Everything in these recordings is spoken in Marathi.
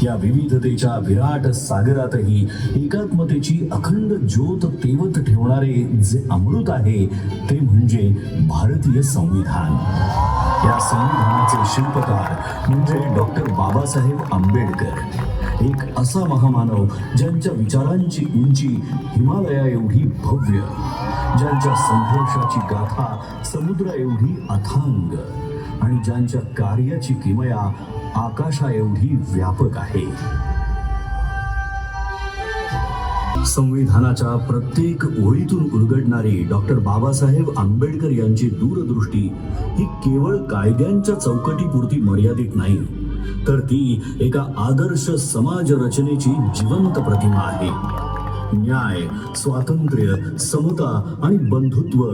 या विविधतेच्या विराट सागरातही एकात्मतेची अखंड ज्योत तेवत ठेवणारे जे अमृत आहे ते म्हणजे भारतीय संविधान. या संविधानाचे शिल्पकार म्हणजे डॉक्टर बाबासाहेब आंबेडकर, एक असा महामानव ज्यांच्या विचारांची उंची हिमालया एवढी भव्य, ज्यांच्या संघर्षाची गाथा समुद्रा एवढी अथांग आणि ज्यांच्या कार्याची किमया आकाशा एवढी व्यापक आहे. संविधानाच्या प्रत्येक ओळीतून उलगडणारी डॉक्टर बाबासाहेब आंबेडकर यांची दूरदृष्टी ही केवळ कायद्यांच्या चौकटीपुरती मर्यादित नाही, तर ती एका आदर्श समाज रचनेची जिवंत प्रतिमा आहे. न्याय, स्वातंत्र्य, समता आणि बंधुत्व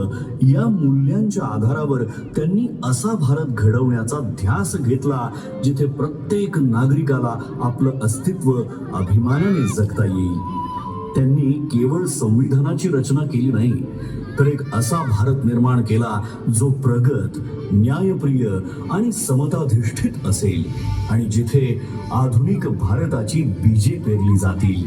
या मूल्यांच्या आधारावर त्यांनी असा भारत घडवण्याचा ध्यास घेतला जिथे प्रत्येक नागरिकाला आपलं अस्तित्व अभिमानाने जगता येईल. त्यांनी केवळ संविधानाची रचना केली नाही, तर एक असा भारत निर्माण केला जो प्रगत, न्यायप्रिय आणि समताधिष्ठित असेल आणि जिथे आधुनिक भारताची बीजे पेरली जातील.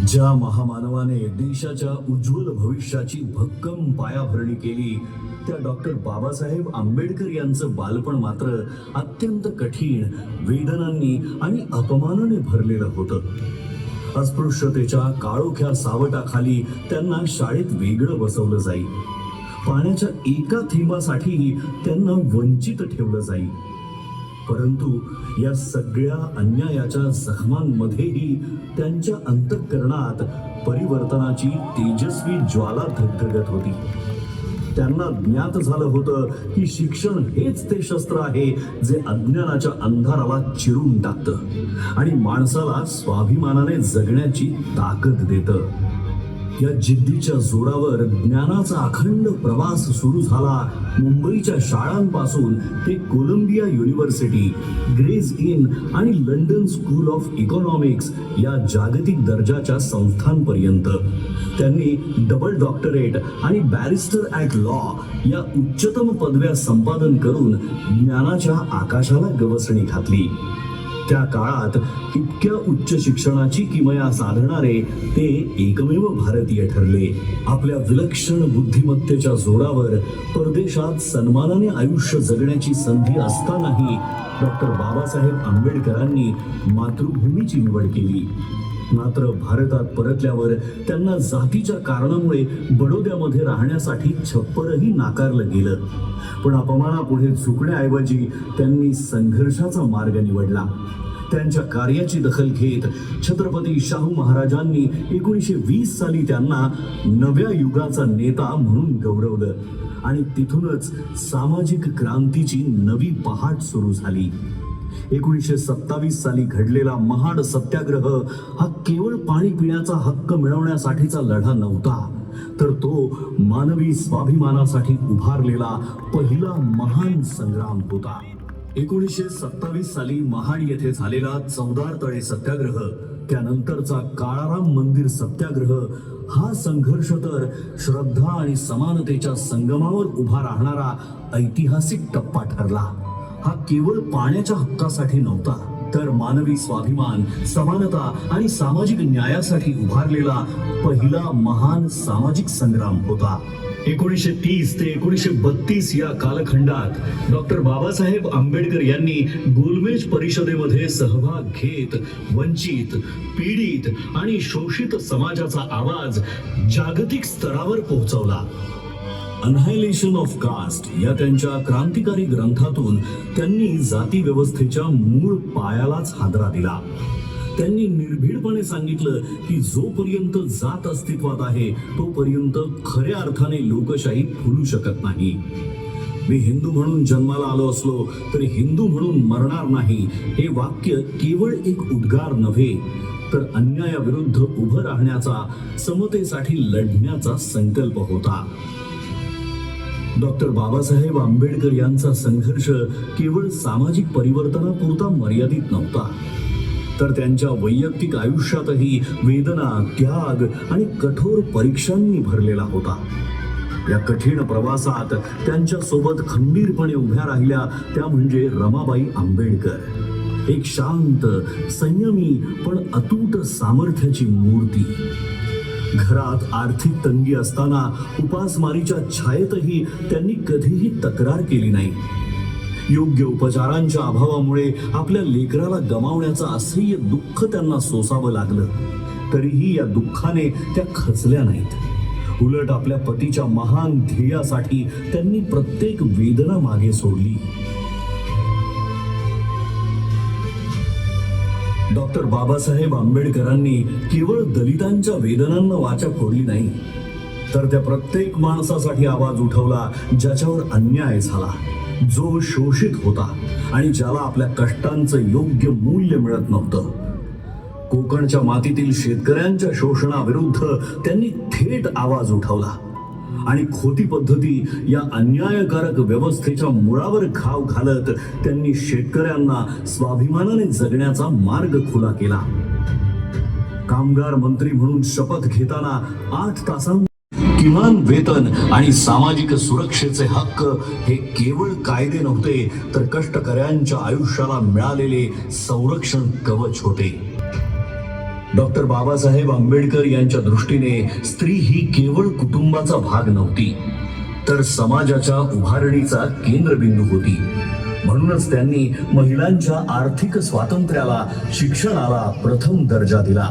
ज्या महामानवाने देशाच्या उज्ज्वल भविष्याची भक्कम पायाभरणी केली त्या डॉक्टर बाबासाहेब आंबेडकर यांचं बालपण मात्र अत्यंत कठीण, वेदनांनी आणि अपमानाने भरलेलं होतं. अस्पृश्यतेच्या काळोख्या सावटाखाली त्यांना शाळेत वेगळं बसवलं जाई. पाण्याच्या एका थेंबासाठीही त्यांना वंचित ठेवलं जाई. परंतु या सगळ्या अन्यायाच्या जखमांमध्येही त्यांच्या अंतःकरणात परिवर्तनाची तेजस्वी ज्वाला धगधगत होती. त्यांना ज्ञात झालं होतं की शिक्षण हेच ते शस्त्र आहे जे अज्ञानाच्या अंधाराला चिरून टाकतं आणि माणसाला स्वाभिमानाने जगण्याची ताकद देतं. या जिद्दीच्या जोरावर ज्ञानाचा अखंड प्रवास सुरू झाला. मुंबईच्या शाळांपासून ते कोलंबिया युनिव्हर्सिटी, ग्रेज इन आणि लंडन स्कूल ऑफ इकॉनॉमिक्स या जागतिक दर्जाच्या संस्थांपर्यंत त्यांनी डबल डॉक्टरेट आणि बॅरिस्टर ॲट लॉ या उच्चतम पदव्या संपादन करून ज्ञानाच्या आकाशाला गवसणी घातली. त्या काळात इतक्या उच्च शिक्षणाची किमया साधणारे ते एकमेव भारतीय ठरले. आपल्या विलक्षण बुद्धिमत्तेच्या जोरावर परदेशात सन्मानाने आयुष्य जगण्याची संधी असतानाही डॉक्टर बाबासाहेब आंबेडकरांनी मातृभूमीची निवड केली. मात्र भारतात परतल्यावर त्यांना जातीच्या कारणामुळे बडोद्यामध्ये राहण्यासाठी छप्परही नाकारलं गेलं. पण अपमानापुढे झुकण्याऐवजी त्यांनी संघर्षाचा मार्ग निवडला. त्यांच्या कार्याची दखल घेत छत्रपती शाहू महाराजांनी 1920 साली त्यांना नव्या युगाचा नेता म्हणून गौरवलं आणि तिथूनच सामाजिक क्रांतीची नवी पहाट सुरू झाली. 1927 साली घडलेला महाड सत्याग्रह हा केवळ पाणी पिण्याचा हक्क मिळवण्यासाठीचा लढा नव्हता, तर तो मानवी स्वाभिमानासाठी उभारलेला पहिला महान संग्राम होता. 1927 साली महाड येथे झालेला चौदार तळे सत्याग्रह, त्यानंतरचा काळाराम मंदिर सत्याग्रह हा संघर्ष तर श्रद्धा आणि समानतेच्या संगमावर उभा राहणारा ऐतिहासिक टप्पा ठरला. हा केवळ पाण्याच्या हक्कासाठी नव्हता, तर मानवी स्वाभिमान, समानता आणि सामाजिक न्यायासाठी उभारलेला पहिला महान सामाजिक संग्राम होता. 1930 ते 1932 या कालखंडात डॉक्टर बाबासाहेब आंबेडकर यांनी गोलमेज परिषदेमध्ये सहभाग घेत वंचित, पीडित आणि शोषित समाजाचा आवाज जागतिक स्तरावर पोहोचवला. अनहायलेशन ऑफ कास्ट या त्यांच्या क्रांतिकारी ग्रंथातून त्यांनी जाती व्यवस्थेच्या मूळ पायालाच हादरा दिला. त्यांनी निर्भीडपणे सांगितलं की जोपर्यंत जात अस्तित्वात आहे तोपर्यंत खऱ्या अर्थाने लोकशाही फुलू शकत नाही. मी हिंदू म्हणून जन्माला आलो असलो तरी हिंदू म्हणून मरणार नाही हे वाक्य केवळ एक उद्गार नव्हे, तर अन्यायाविरुद्ध उभं राहण्याचा, समतेसाठी लढण्याचा संकल्प होता. डॉक्टर बाबासाहेब आंबेडकर यांचा संघर्ष केवळ सामाजिक परिवर्तनापुरता मर्यादित नव्हता, तर त्यांच्या वैयक्तिक आयुष्यातही वेदना, त्याग आणि कठोर परीक्षांनी भरलेला होता. या कठीण प्रवासात त्यांच्या सोबत खंबीरपणे उभ्या राहिल्या त्या म्हणजे रमाबाई आंबेडकर. एक शांत, संयमी पण अतूट सामर्थ्याची मूर्ती. घरात आर्थिक तंगी असताना उपासमारीच्या छायेतही त्यांनी कधीही तक्रार केली नाही. योग्य उपचारांच्या अभावामुळे आपल्या लेकराला गमावण्याचं असह्य दुःख त्यांना सोसावं लागलं, तरीही या दुःखाने त्या खचल्या नाहीत. उलट आपल्या पतीच्या महान ध्येयासाठी त्यांनी प्रत्येक वेदना मागे सोडली. डॉक्टर बाबासाहेब आंबेडकरांनी केवळ दलितांच्या वेदनांना वाचा फोडली नाही, तर त्या प्रत्येक माणसासाठी आवाज उठवला ज्याच्यावर अन्याय झाला, जो शोषित होता आणि ज्याला आपल्या कष्टांचं योग्य मूल्य मिळत नव्हतं. कोकणच्या मातीतील शेतकऱ्यांच्या शोषणाविरुद्ध त्यांनी थेट आवाज उठवला आणि खोटी पद्धती या अन्यायकारक व्यवस्थेच्या मुळावर घाव घालत त्यांनी शेतकऱ्यांना स्वाभिमानाने जगण्याचा मार्ग खुला केला. कामगार मंत्री म्हणून शपथ घेताना 8 तासांत किमान वेतन आणि सामाजिक सुरक्षेचे हक्क हे केवळ कायदे नव्हते, तर कष्टकऱ्यांच्या आयुष्याला मिळालेले संरक्षण कवच होते. डॉक्टर बाबासाहेब आंबेडकर यांच्या दृष्टीने स्त्री ही केवळ कुटुंबाचा भाग नव्हती, तर समाजाच्या उभारणीचा केंद्रबिंदू होती. म्हणूनच त्यांनी महिलांच्या आर्थिक स्वातंत्र्याला, शिक्षणाला प्रथम दर्जा दिला.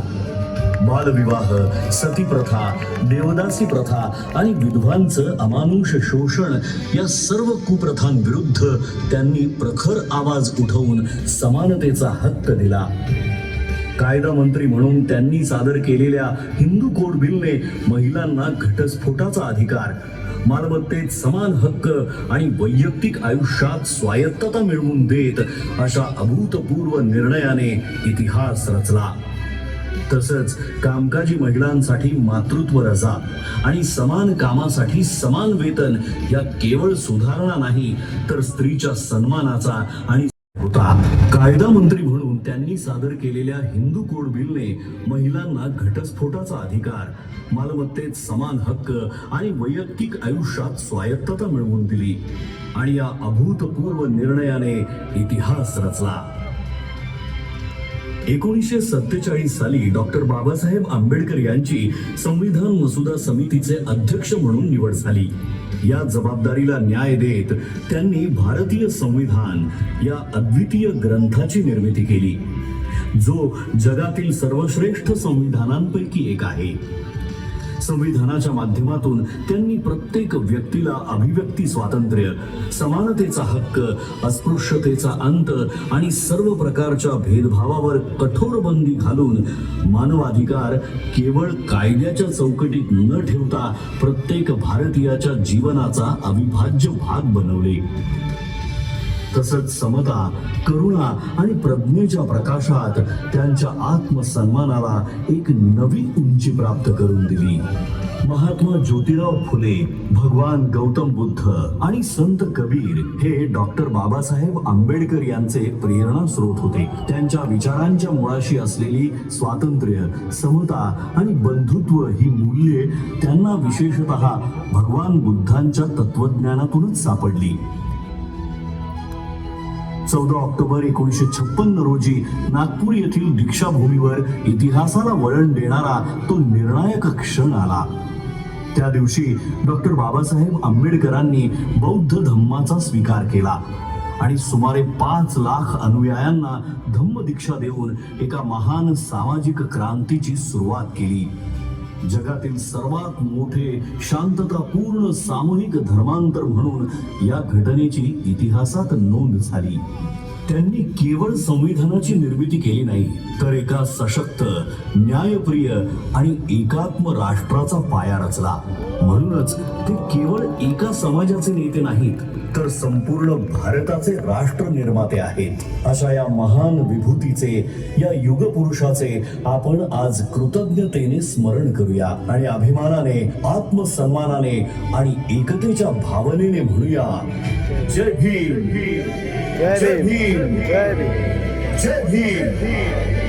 बालविवाह, सतीप्रथा, देवदासी प्रथा आणि विधवांचं अमानुष शोषण या सर्व कुप्रथांविरुद्ध त्यांनी प्रखर आवाज उठवून समानतेचा हक्क दिला. कायदा मंत्री म्हणून त्यांनी सादर केलेल्या हिंदू कोड बिलने महिलांना घटस्फोटाचा अधिकार, मालमत्तेत समान हक्क आणि वैयक्तिक आयुष्यात स्वायत्तता मिळवून देत अशा अभूतपूर्व निर्णयाने इतिहास रचला. तसंच कामकाजी महिलांसाठी मातृत्व रजा आणि समान कामासाठी समान वेतन या केवळ सुधारणा नाही, तर स्त्रीच्या सन्मानाचा आणि होता. कायदा मंत्री म्हणून त्यांनी सादर केलेल्या हिंदू कोड बिलने महिलांना घटस्फोटाचा अधिकार, मालमत्तेत समान हक्क आणि वैयक्तिक आयुष्यात स्वायत्तता मिळवून दिली आणि या अभूतपूर्व निर्णयाने इतिहास रचला. 1947 साली डॉक्टर बाबासाहेब आंबेडकर यांची संविधान मसुदा समितीचे अध्यक्ष म्हणून निवड झाली. या जबाबदारीला न्याय देत त्यांनी भारतीय संविधान या अद्वितीय ग्रंथाची निर्मिती केली, जो जगातील सर्वश्रेष्ठ संविधानांपैकी एक आहे. संविधानाच्या माध्यमातून त्यांनी प्रत्येक व्यक्तीला अभिव्यक्ती स्वातंत्र्य, समानतेचा हक्क, अस्पृश्यतेचा अंत आणि सर्व प्रकारच्या भेदभावावर कठोर बंदी घालून मानवाधिकार केवळ कायद्याच्या चौकटीत न ठेवता प्रत्येक भारतीयाच्या जीवनाचा अविभाज्य भाग बनवले. तसंच समता, करुणा आणि प्रज्ञेच्या प्रकाशात त्यांच्या आत्मसन्मानाला एक नवी उंची प्राप्त करून दिली. महात्मा ज्योतिराव फुले, भगवान गौतम बुद्ध आणि संत कबीर हे डॉक्टर बाबासाहेब आंबेडकर यांचे प्रेरणा स्रोत होते. त्यांच्या विचारांच्या मुळाशी असलेली स्वातंत्र्य, समता आणि बंधुत्व ही मूल्ये त्यांना विशेषतः भगवान बुद्धांच्या तत्वज्ञानातूनच सापडली. 14 ऑक्टोबर 1956 रोजी नागपूर येथील दीक्षाभूमीवर इतिहासाला वळण देणारा तो निर्णायक क्षण आला. त्या दिवशी डॉक्टर बाबासाहेब आंबेडकरांनी बौद्ध धम्माचा स्वीकार केला आणि सुमारे 5 लाख अनुयायांना धम्मदीक्षा देऊन एका महान सामाजिक क्रांतीची सुरुवात केली. जगातील सर्वात मोठे शांततापूर्ण सामूहिक धर्मांतर म्हणून या घटनेची इतिहासात नोंद झाली. त्यांनी केवळ संविधानाची निर्मिती केली नाही, तर एका सशक्त, न्यायप्रिय आणि एकात्म राष्ट्राचा पाया रचला. म्हणूनच ते केवळ एका समाजाचे नेते नाहीत, तर संपूर्ण भारताचे राष्ट्र निर्माते आहेत. अशा या महान विभूतीचे, या युगपुरुषाचे आपण आज कृतज्ञतेने स्मरण करूया आणि अभिमानाने, आत्मसन्मानाने आणि एकतेच्या भावनेने म्हणूया, जय भीम, जय भीम, जय भीम.